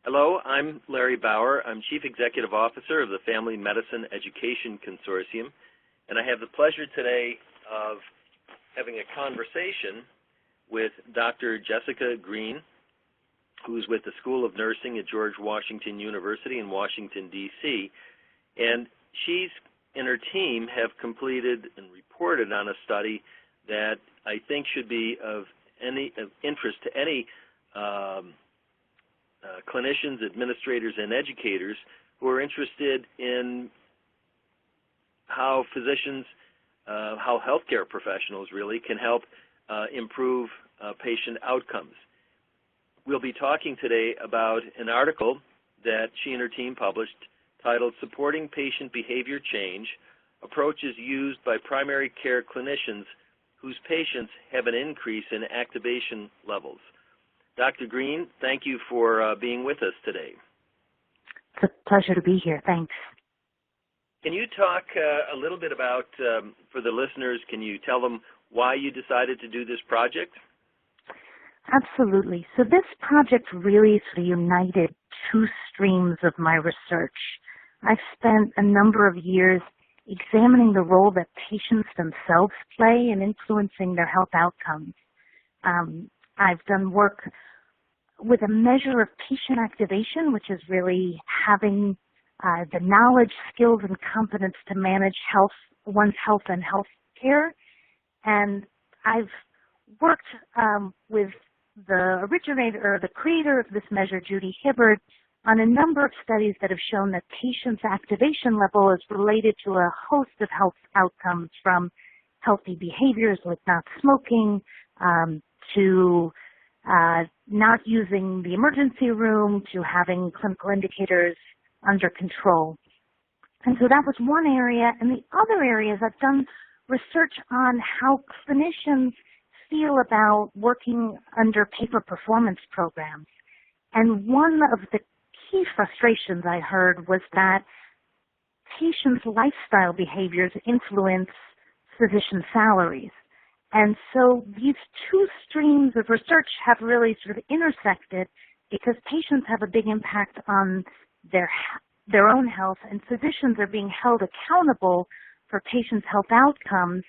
Hello, I'm Larry Bauer. I'm Chief Executive Officer of the Family Medicine Education Consortium, and I have the pleasure today of having a conversation with Dr. Jessica Greene, who's with the School of Nursing at George Washington University in Washington, D.C., and she's and her team have completed and reported on a study that I think should be of interest to any clinicians, administrators, and educators who are interested in how physicians, how healthcare professionals really can help improve patient outcomes. We'll be talking today about an article that she and her team published titled Supporting Patient Behavior Change, Approaches Used by Primary Care Clinicians Whose Patients Have an Increase in Activation Levels. Dr. Greene, thank you for being with us today. It's a pleasure to be here. Thanks. Can you talk a little bit about, for the listeners, can you tell them why you decided to do this project? Absolutely. So this project really sort of united two streams of my research. I've spent a number of years examining the role that patients themselves play in influencing their health outcomes. I've done work with a measure of patient activation, which is really having the knowledge, skills, and competence to manage one's health and health care. And I've worked with the originator or the creator of this measure, Judy Hibbard, on a number of studies that have shown that patients' activation level is related to a host of health outcomes, from healthy behaviors like not smoking to not using the emergency room to having clinical indicators under control. And so that was one area. And the other areas, I've done research on how clinicians feel about working under paper performance programs. And one of the key frustrations I heard was that patients' lifestyle behaviors influence physician salaries. And so these two streams of research have really sort of intersected because patients have a big impact on their own health, and physicians are being held accountable for patients' health outcomes.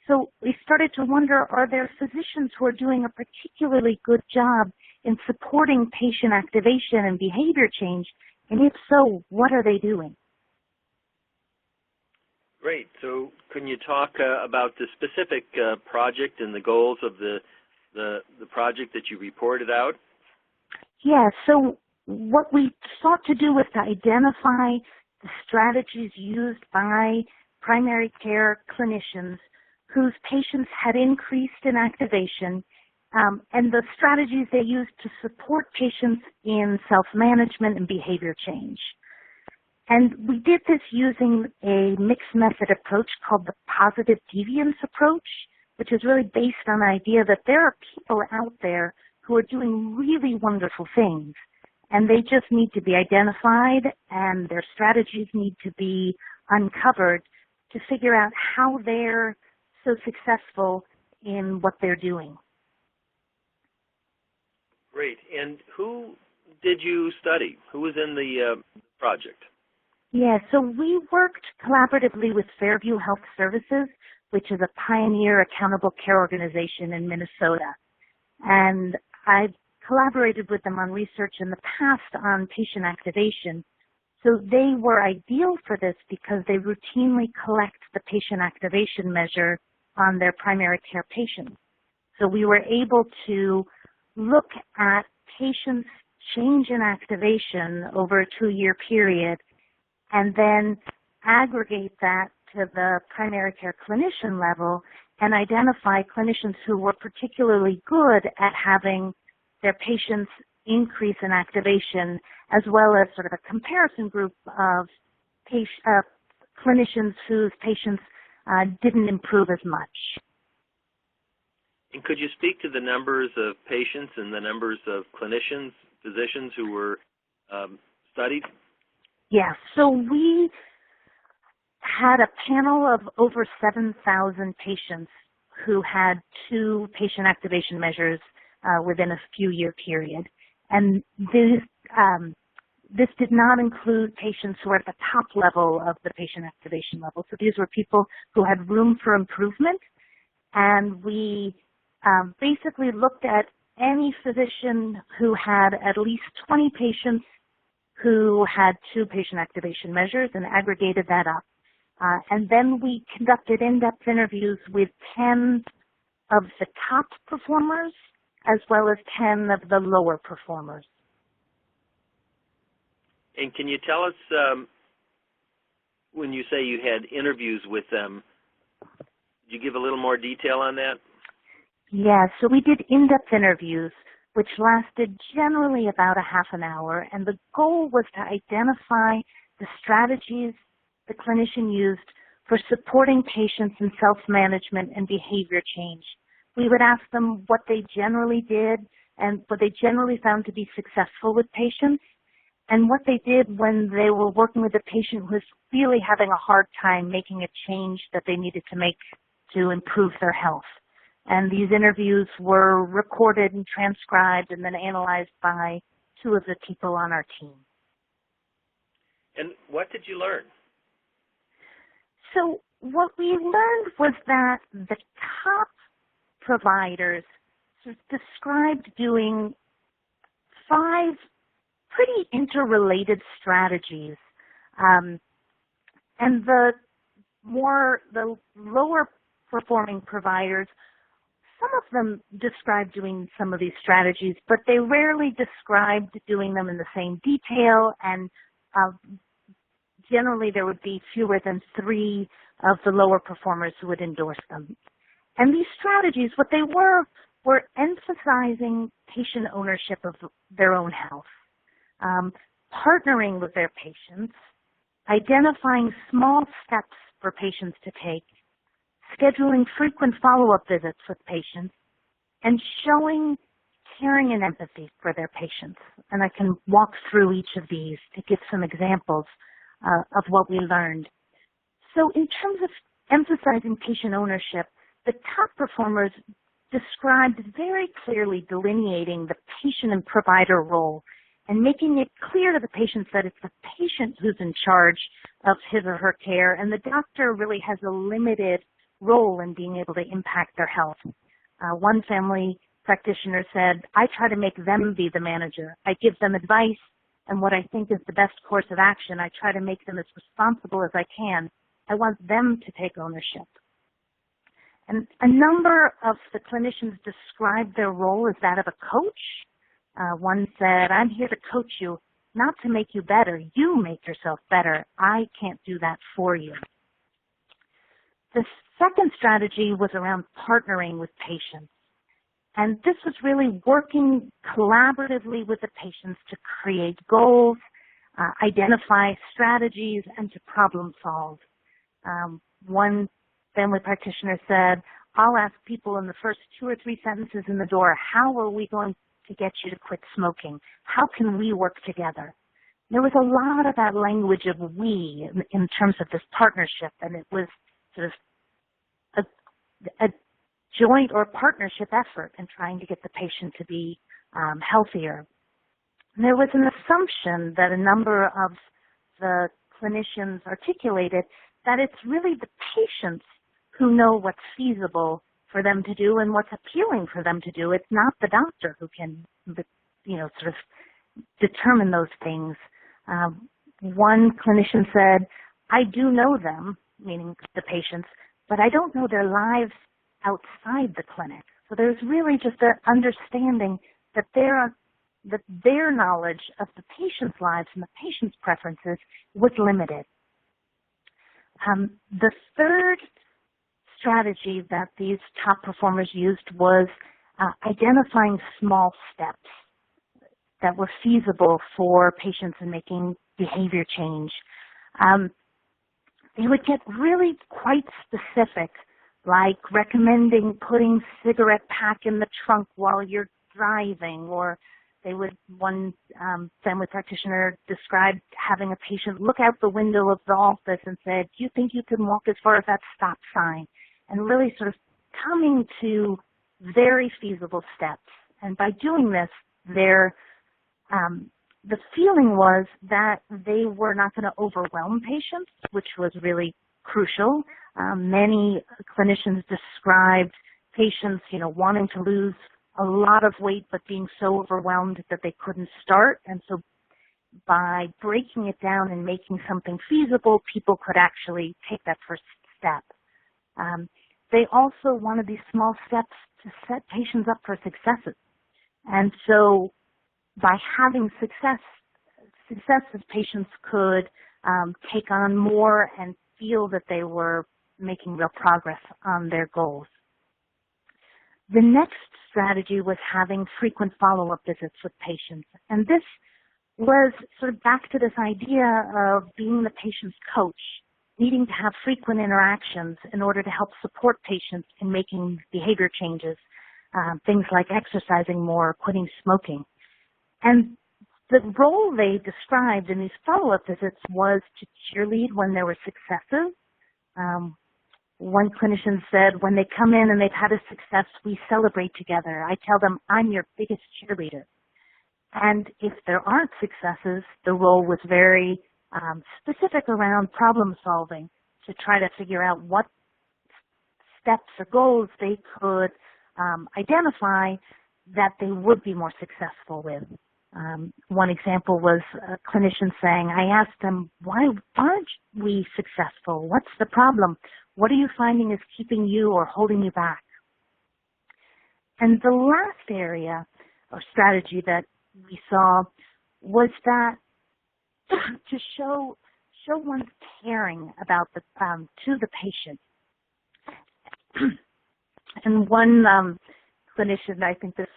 So we started to wonder, are there physicians who are doing a particularly good job in supporting patient activation and behavior change? And if so, what are they doing? Great. So can you talk about the specific project and the goals of the project that you reported out? Yeah, so what we sought to do was to identify the strategies used by primary care clinicians whose patients had increased in activation, and the strategies they used to support patients in self-management and behavior change. And we did this using a mixed method approach called the positive deviance approach, which is really based on the idea that there are people out there who are doing really wonderful things, and they just need to be identified and their strategies need to be uncovered to figure out how they're so successful in what they're doing. Great. And who did you study? Who was in the project? Yeah, so we worked collaboratively with Fairview Health Services, which is a pioneer accountable care organization in Minnesota. And I've collaborated with them on research in the past on patient activation. So they were ideal for this because they routinely collect the patient activation measure on their primary care patients. So we were able to look at patients' change in activation over a 2-year period and then aggregate that to the primary care clinician level and identify clinicians who were particularly good at having their patients increase in activation, as well as sort of a comparison group of clinicians whose patients didn't improve as much. And could you speak to the numbers of patients and the numbers of clinicians, physicians who were studied? Yeah, so we had a panel of over 7,000 patients who had 2 patient activation measures within a few-year period. And This did not include patients who were at the top level of the patient activation level. So these were people who had room for improvement, and we basically looked at any physician who had at least 20 patients who had 2 patient activation measures and aggregated that up. And then we conducted in-depth interviews with 10 of the top performers as well as 10 of the lower performers. And can you tell us, when you say you had interviews with them, could you give a little more detail on that? Yeah, so we did in-depth interviews, which lasted generally about a half an hour, and the goal was to identify the strategies the clinician used for supporting patients in self-management and behavior change. We would ask them what they generally did and what they generally found to be successful with patients, and what they did when they were working with a patient who was really having a hard time making a change that they needed to make to improve their health. And these interviews were recorded and transcribed and then analyzed by 2 of the people on our team. And what did you learn? So what we learned was that the top providers described doing 5 pretty interrelated strategies. And the lower performing providers, some of them described doing some of these strategies, but they rarely described doing them in the same detail, and generally there would be fewer than 3 of the lower performers who would endorse them. And these strategies, what they were emphasizing patient ownership of their own health, partnering with their patients, identifying small steps for patients to take, scheduling frequent follow-up visits with patients, and showing caring and empathy for their patients. And I can walk through each of these to give some examples of what we learned. So in terms of emphasizing patient ownership, the top performers described very clearly delineating the patient and provider role and making it clear to the patients that it's the patient who's in charge of his or her care, and the doctor really has a limited role in being able to impact their health. One family practitioner said, I try to make them be the manager. I give them advice and what I think is the best course of action. I try to make them as responsible as I can. I want them to take ownership. And a number of the clinicians described their role as that of a coach. One said, I'm here to coach you, not to make you better. You make yourself better. I can't do that for you. The second strategy was around partnering with patients. And this was really working collaboratively with the patients to create goals, identify strategies, and to problem solve. One family practitioner said, I'll ask people in the first 2 or 3 sentences in the door, how are we going to get you to quit smoking? How can we work together? There was a lot of that language of we in terms of this partnership, and it was sort of a joint or partnership effort in trying to get the patient to be healthier. And there was an assumption that a number of the clinicians articulated that it's really the patients who know what's feasible for them to do and what's appealing for them to do. It's not the doctor who can, sort of determine those things. One clinician said, I do know them, meaning the patients, but I don't know their lives outside the clinic. So there's really just an understanding that their knowledge of the patient's lives and the patient's preferences was limited. The third strategy that these top performers used was identifying small steps that were feasible for patients in making behavior change. They would get really quite specific, like recommending putting cigarette pack in the trunk while you're driving, or one family practitioner described having a patient look out the window of the office and said, do you think you can walk as far as that stop sign? And really sort of coming to very feasible steps. And by doing this, they're the feeling was that they were not going to overwhelm patients, which was really crucial. Many clinicians described patients, wanting to lose a lot of weight but being so overwhelmed that they couldn't start. And so by breaking it down and making something feasible, people could actually take that first step. They also wanted these small steps to set patients up for successes. And so by having successes, patients could take on more and feel that they were making real progress on their goals. The next strategy was having frequent follow-up visits with patients. And this was sort of back to this idea of being the patient's coach, needing to have frequent interactions in order to help support patients in making behavior changes, things like exercising more, quitting smoking. And the role they described in these follow-up visits was to cheerlead when there were successes. One clinician said, when they come in and they've had a success, we celebrate together. I tell them, I'm your biggest cheerleader. And if there aren't successes, the role was very specific around problem solving to try to figure out what steps or goals they could identify that they would be more successful with. One example was a clinician saying, I asked them, why aren't we successful? What's the problem? What are you finding is keeping you or holding you back? And the last area or strategy that we saw was that to show one's caring about to the patient. And one clinician, I think this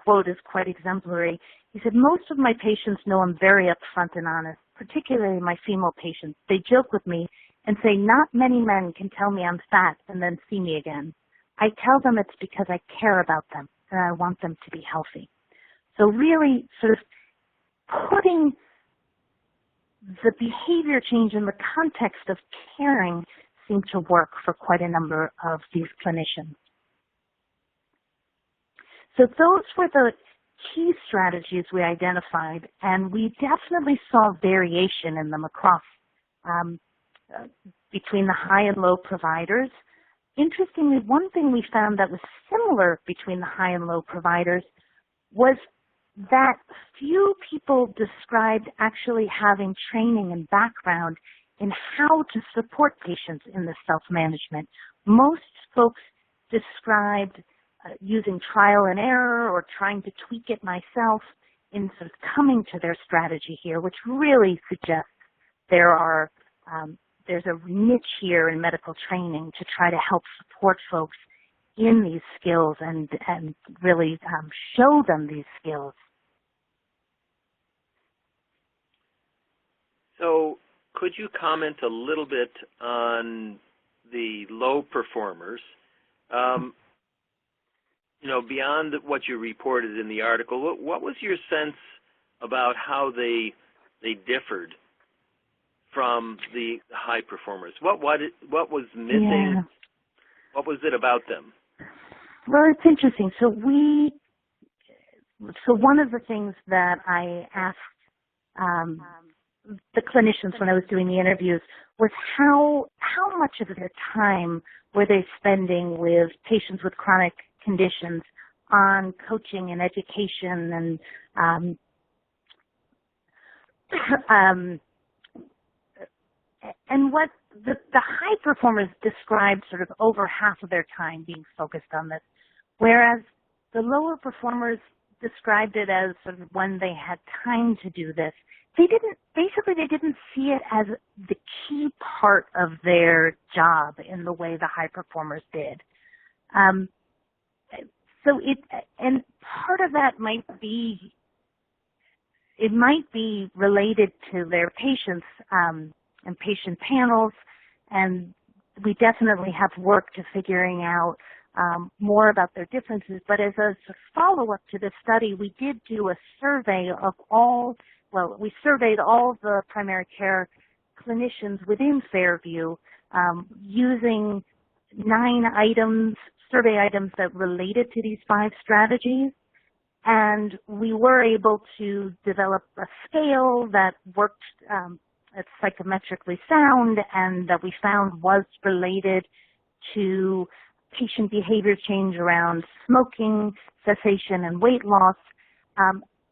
quote is quite exemplary. He said, most of my patients know I'm very upfront and honest, particularly my female patients. They joke with me and say, not many men can tell me I'm fat and then see me again. I tell them it's because I care about them and I want them to be healthy. So really sort of putting the behavior change in the context of caring seemed to work for quite a number of these clinicians. So those were the key strategies we identified, and we definitely saw variation in them across between the high and low providers. Interestingly, one thing we found that was similar between the high and low providers was that few people described actually having training and background in how to support patients in the self-management. Most folks described using trial and error or trying to tweak it myself in sort of coming to their strategy here, which really suggests there's a niche here in medical training to try to help support folks in these skills and really show them these skills. So could you comment a little bit on the low performers? Beyond what you reported in the article, what was your sense about how they differed from the high performers? What was missing? Yeah. What was it about them? Well, it's interesting. So one of the things that I asked the clinicians when I was doing the interviews was how much of their time were they spending with patients with chronic conditions on coaching and education and what the high performers described sort of over half of their time being focused on this, whereas the lower performers described it as sort of when they had time to do this. They didn't see it as the key part of their job in the way the high performers did. And part of that might be related to their patients and patient panels, and we definitely have work to figuring out more about their differences. But as a follow-up to this study, we did do a survey of we surveyed all the primary care clinicians within Fairview using 9 survey items that related to these 5 strategies. And we were able to develop a scale that worked it's psychometrically sound and that we found was related to patient behavior change around smoking, cessation, and weight loss.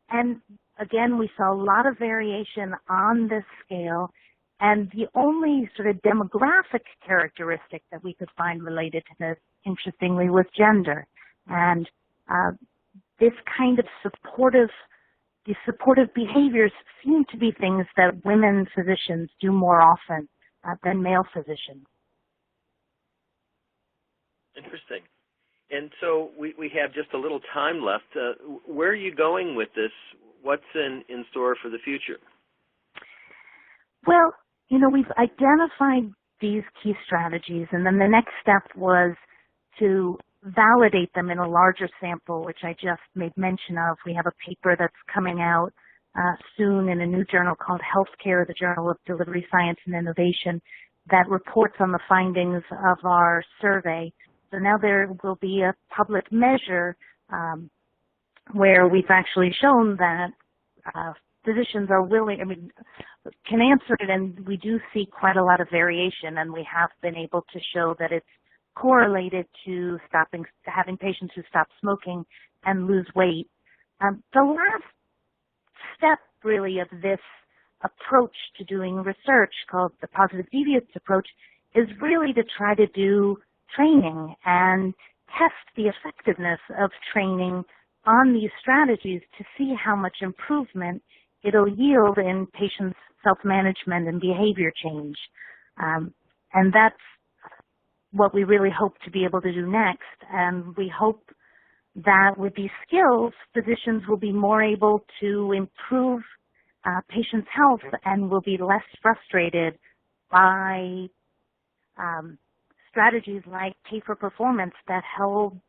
And again, we saw a lot of variation on this scale, and the only sort of demographic characteristic that we could find related to this, interestingly, was gender. And this kind of supportive behaviors seem to be things that women physicians do more often than male physicians. Interesting. And so we have just a little time left. Where are you going with this? What's in store for the future? Well, we've identified these key strategies, and then the next step was to validate them in a larger sample, which I just made mention of. We have a paper that's coming out soon in a new journal called Healthcare, the Journal of Delivery Science and Innovation, that reports on the findings of our survey. So now there will be a public measure where we've actually shown that physicians are willing, can answer it, and we do see quite a lot of variation, and we have been able to show that it's correlated to having patients who stop smoking and lose weight. The last step, really, of this approach to doing research, called the positive deviance approach, is really to try to do training and test the effectiveness of training on these strategies to see how much improvement it'll yield in patients' self-management and behavior change. And that's what we really hope to be able to do next. And we hope that with these skills, physicians will be more able to improve patients' health and will be less frustrated by strategies like pay for performance that hold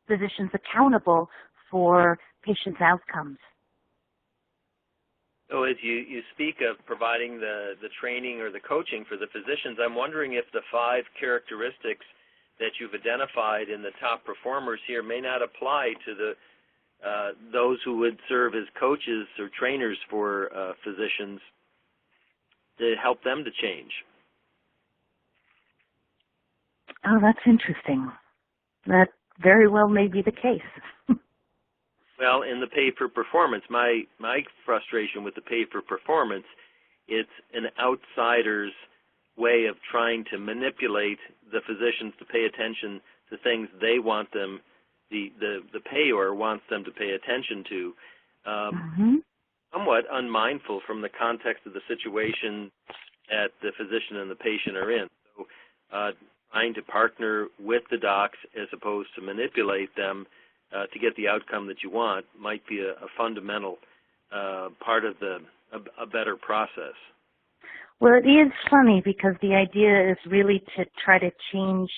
physicians accountable for patients' outcomes. So as you speak of providing the training or the coaching for the physicians, I'm wondering if the 5 characteristics that you've identified in the top performers here may not apply to those who would serve as coaches or trainers for physicians to help them to change. Oh, that's interesting. That very well may be the case. Well, in the pay for performance, my frustration with the pay for performance, it's an outsider's way of trying to manipulate the physicians to pay attention to things they want them, the payer wants them to pay attention to. Somewhat unmindful from the context of the situation that the physician and the patient are in. So trying to partner with the docs as opposed to manipulate them to get the outcome that you want might be a fundamental part of a better process. Well, it is funny because the idea is really to try to change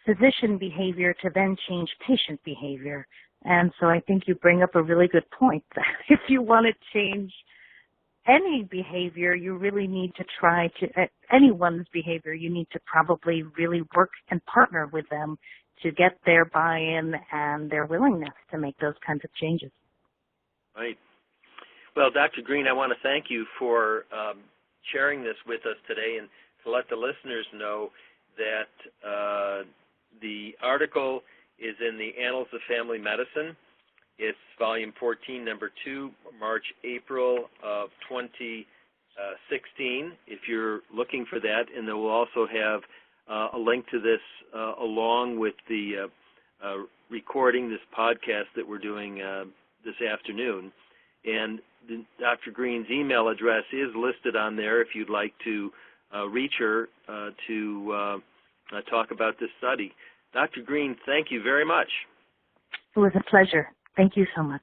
physician behavior to then change patient behavior. And so I think you bring up a really good point that if you want to change any behavior, you really need to try to, anyone's behavior, you need to probably really work and partner with them to get their buy-in and their willingness to make those kinds of changes. Right. Well, Dr. Greene, I want to thank you for sharing this with us today and to let the listeners know that the article is in the Annals of Family Medicine. It's volume 14, number 2, March, April of 2016, if you're looking for that. And then we'll also have a link to this along with the recording, this podcast that we're doing this afternoon. And Dr. Greene's email address is listed on there if you'd like to reach her to talk about this study. Dr. Greene, thank you very much. It was a pleasure. Thank you so much.